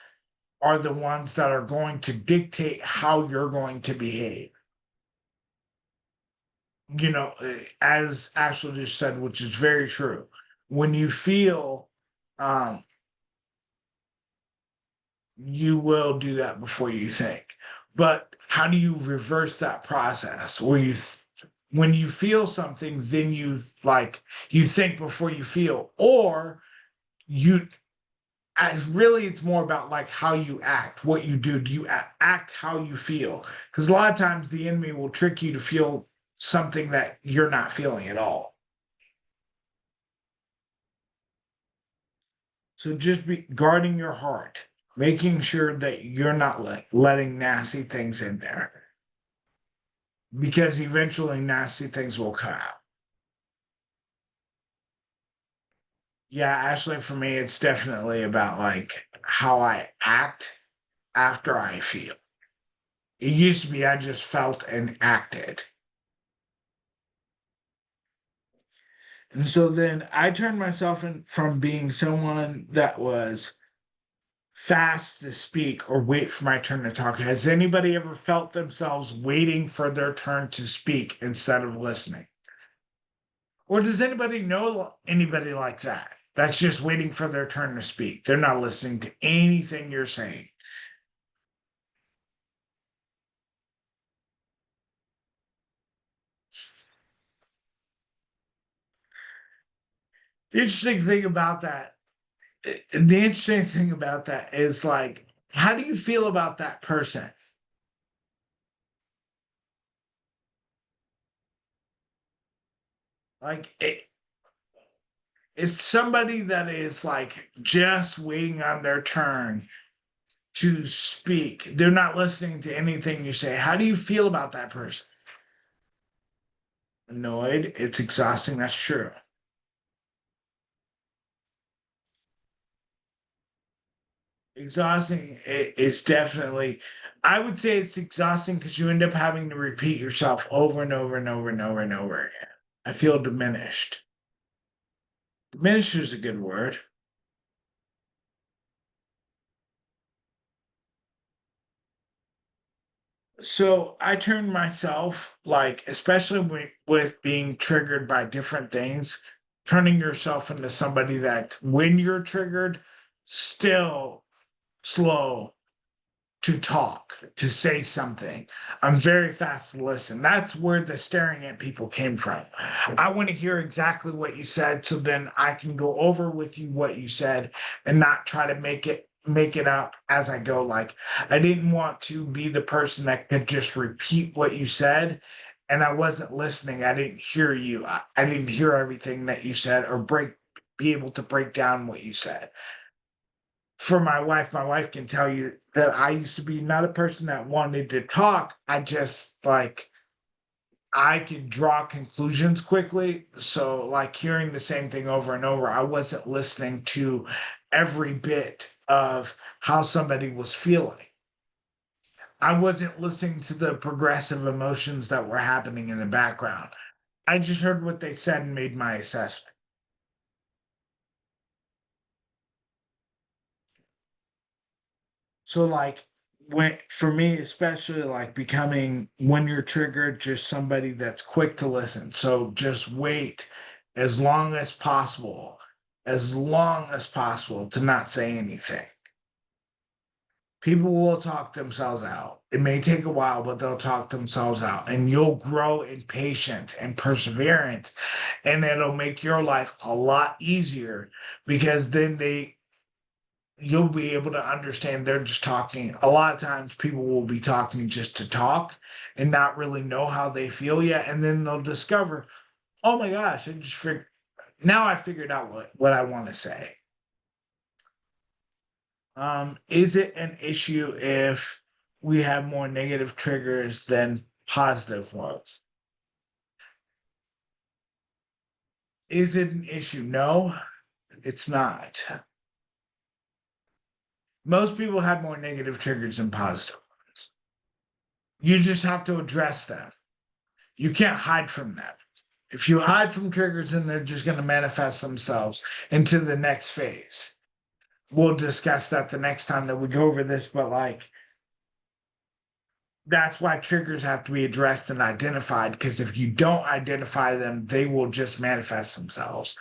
are the ones that are going to dictate how you're going to behave. As Ashley just said, which is very true. When you feel, um, you will do that before you think. But how do you reverse that process where when you feel something, then you think before you feel, or you really it's more about like how you act, what you do. Do you act how you feel? Because a lot of times the enemy will trick you to feel something that you're not feeling at all. So just be guarding your heart, making sure that you're not letting nasty things in there, because eventually nasty things will come out. Yeah, actually, for me, it's definitely about like how I act after I feel. It used to be I just felt and acted. And so then I turned myself in from being someone that was fast to speak or wait for my turn to talk. Has anybody ever felt themselves waiting for their turn to speak instead of listening? Or does anybody know anybody like that? That's just waiting for their turn to speak. They're not listening to anything you're saying. The interesting thing about that, the interesting thing about that is like, how do you feel about that person? Like, it's somebody that is like just waiting on their turn to speak. They're not listening to anything you say. How do you feel about that person? Annoyed. It's exhausting. That's true. Exhausting is definitely, I would say it's exhausting because you end up having to repeat yourself over and over and over and over and over again. I feel diminished. Diminished is a good word. So I turned myself, like, especially with being triggered by different things, turning yourself into somebody that when you're triggered, still slow to talk, to say something. I'm very fast to listen. That's where the staring at people came from. I want to hear exactly what you said so then I can go over with you what you said and not try to make it up as I go. Like I didn't want to be the person that could just repeat what you said and I wasn't listening. I didn't hear you. I didn't hear everything that you said or be able to break down what you said. For my wife can tell you that I used to be not a person that wanted to talk. I just like I could draw conclusions quickly. So like hearing the same thing over and over, I wasn't listening to every bit of how somebody was feeling. I wasn't listening to the progressive emotions that were happening in the background. I just heard what they said and made my assessment. So like when for me, especially like becoming when you're triggered, just somebody that's quick to listen. So just wait as long as possible to not say anything. People will talk themselves out. It may take a while, but they'll talk themselves out, and you'll grow in patience and perseverance, and it'll make your life a lot easier because then you'll be able to understand they're just talking. A lot of times people will be talking just to talk and not really know how they feel yet. And then they'll discover, oh my gosh, now I figured out what I want to say. Is it an issue if we have more negative triggers than positive ones? Is it an issue? No, it's not. Most people have more negative triggers than positive ones. You just have to address them. You can't hide from them. If you hide from triggers, then they're just going to manifest themselves into the next phase. We'll discuss that the next time that we go over this, but like, that's why triggers have to be addressed and identified, because if you don't identify them, they will just manifest themselves.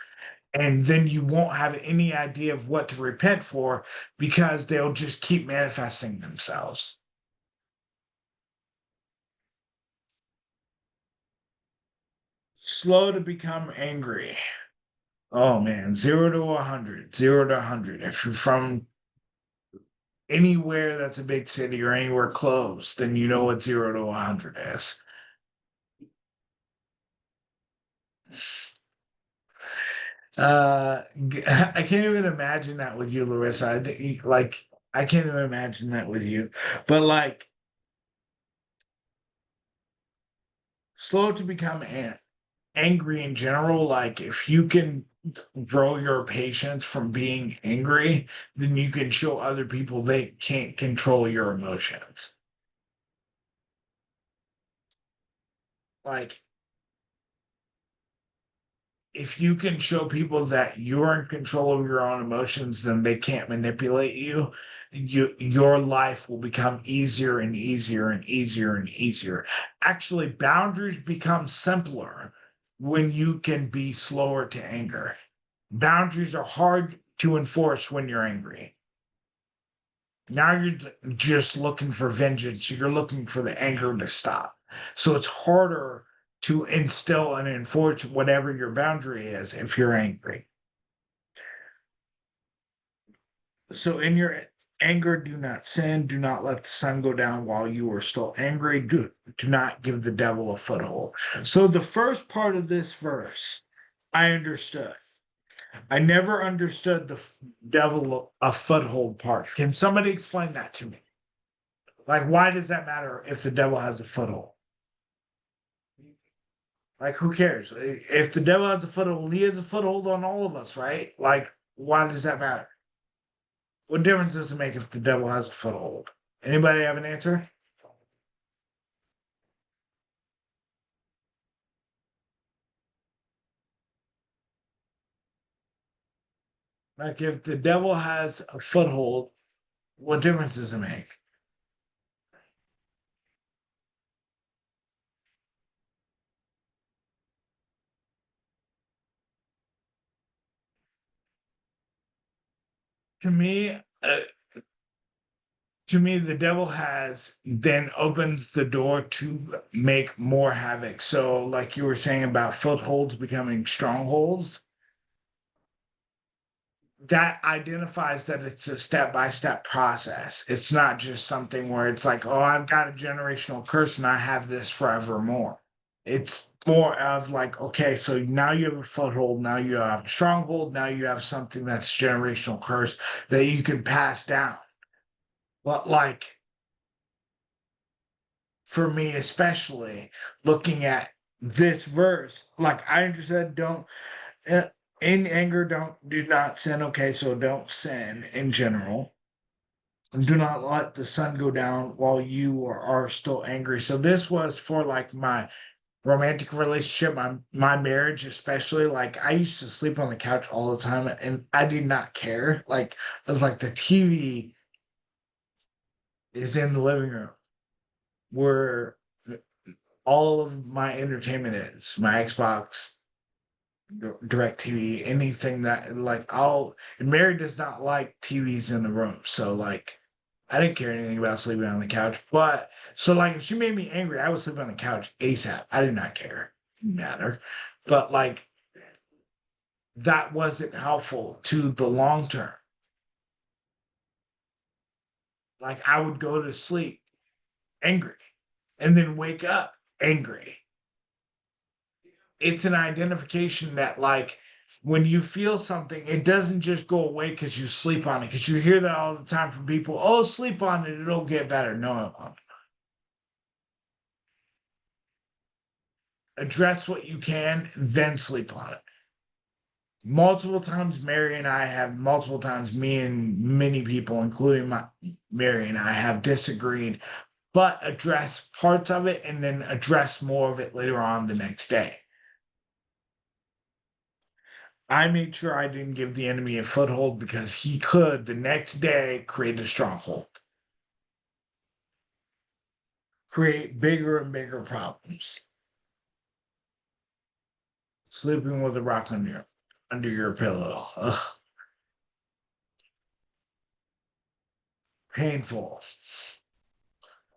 And then you won't have any idea of what to repent for because they'll just keep manifesting themselves. Slow to become angry. Oh man, 0 to 100, 0 to 100. If you're from anywhere that's a big city or anywhere close, then you know what 0 to 100 is. I can't even imagine that with you, Larissa. Like, I can't even imagine that with you. But like, slow to become angry in general. Like, if you can grow your patience from being angry, then you can show other people they can't control your emotions. Like, if you can show people that you're in control of your own emotions, then they can't manipulate you. Your life will become easier and easier and easier and easier. Actually, boundaries become simpler when you can be slower to anger. Boundaries are hard to enforce when you're angry. Now you're just looking for vengeance. You're looking for the anger to stop. So it's harder to instill and enforce whatever your boundary is if you're angry. So in your anger, do not sin. Do not let the sun go down while you are still angry. Do not give the devil a foothold. So the first part of this verse, I understood. I never understood the devil a foothold part. Can somebody explain that to me? Like, why does that matter if the devil has a foothold? Like, who cares? If the devil has a foothold, he has a foothold on all of us, right? Like, why does that matter? What difference does it make if the devil has a foothold? Anybody have an answer? Like, if the devil has a foothold, what difference does it make? To me, the devil has then opens the door to make more havoc. So, like you were saying about footholds becoming strongholds, that identifies that it's a step-by-step process. It's not just something where it's like, oh, I've got a generational curse and I have this forevermore. It's more of like, okay, so now you have a foothold, now you have a stronghold, now you have something that's generational curse that you can pass down. But like, for me especially, looking at this verse, like I understood, don't uh, in anger, do not sin. Okay, so don't sin in general. Do not let the sun go down while you are still angry. So this was for like my romantic relationship, my marriage, especially. Like, I used to sleep on the couch all the time and I did not care. Like, I was like, the TV is in the living room where all of my entertainment is, my Xbox, direct TV, anything that like I'll Mary does not like TVs in the room. So like I didn't care anything about sleeping on the couch. But so like if she made me angry, I would sleep on the couch ASAP. I did not care. It didn't matter. But like that wasn't helpful to the long term. Like I would go to sleep angry and then wake up angry. It's an identification that like when you feel something, it doesn't just go away because you sleep on it. Because you hear that all the time from people. Oh, sleep on it; it'll get better. No, it won't. Address what you can, then sleep on it. Multiple times, Mary and I have multiple times. Me and many people, including Mary and I, have disagreed but address parts of it and then address more of it later on the next day. I made sure I didn't give the enemy a foothold because he could the next day create a stronghold, create bigger and bigger problems. Sleeping with a rock under your pillow. Ugh. Painful.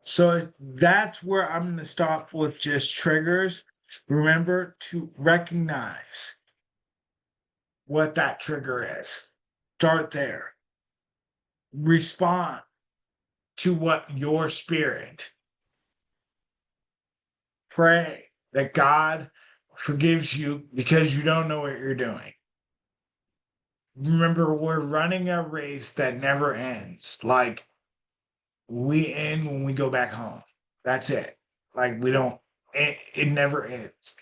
So that's where I'm going to stop with just triggers. Remember to recognize what that trigger is. Start there. Respond to what your spirit. Pray that God forgives you because you don't know what you're doing. Remember, we're running a race that never ends. Like, we end when we go back home. That's it. Like, we don't, it never ends.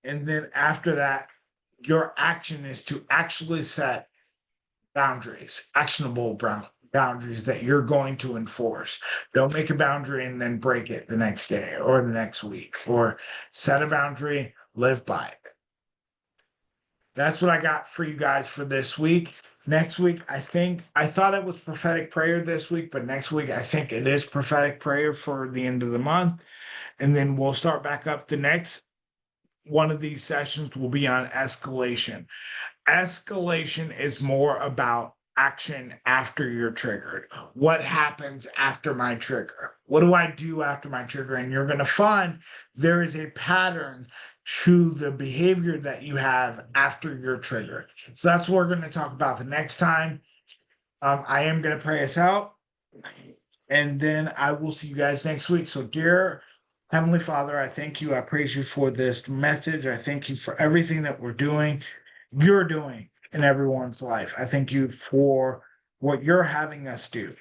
And then after that, your action is to actually set boundaries, actionable boundaries that you're going to enforce. Don't make a boundary and then break it the next day or the next week, or set a boundary, live by it. That's what I got for you guys for this week. Next week, I thought it was prophetic prayer this week, but next week, I think it is prophetic prayer for the end of the month. And then we'll start back up. The next one of these sessions will be on escalation. Escalation is more about action after you're triggered. What happens after my trigger? What do I do after my trigger? And you're going to find there is a pattern to the behavior that you have after your trigger. So that's what we're going to talk about the next time. I am going to pray us out, and then I will see you guys next week. So, dear Heavenly Father, I thank you. I praise you for this message. I thank you for everything that you're doing in everyone's life. I thank you for what you're having us do.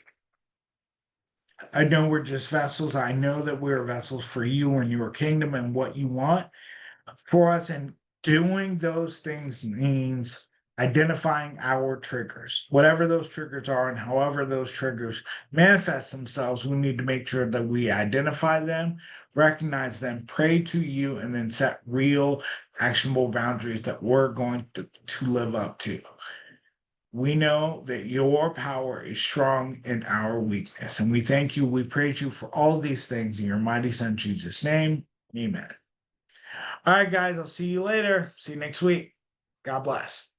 I know we're just vessels. I know that we're vessels for you and your kingdom and what you want for us. And doing those things means identifying our triggers, whatever those triggers are, and however those triggers manifest themselves. We need to make sure that we identify them, recognize them, pray to you, and then set real actionable boundaries that we're going to live up to. We know that your power is strong in our weakness, and we thank you. We praise you for all these things in your mighty Son, Jesus' name. Amen. All right, guys, I'll see you later. See you next week. God bless.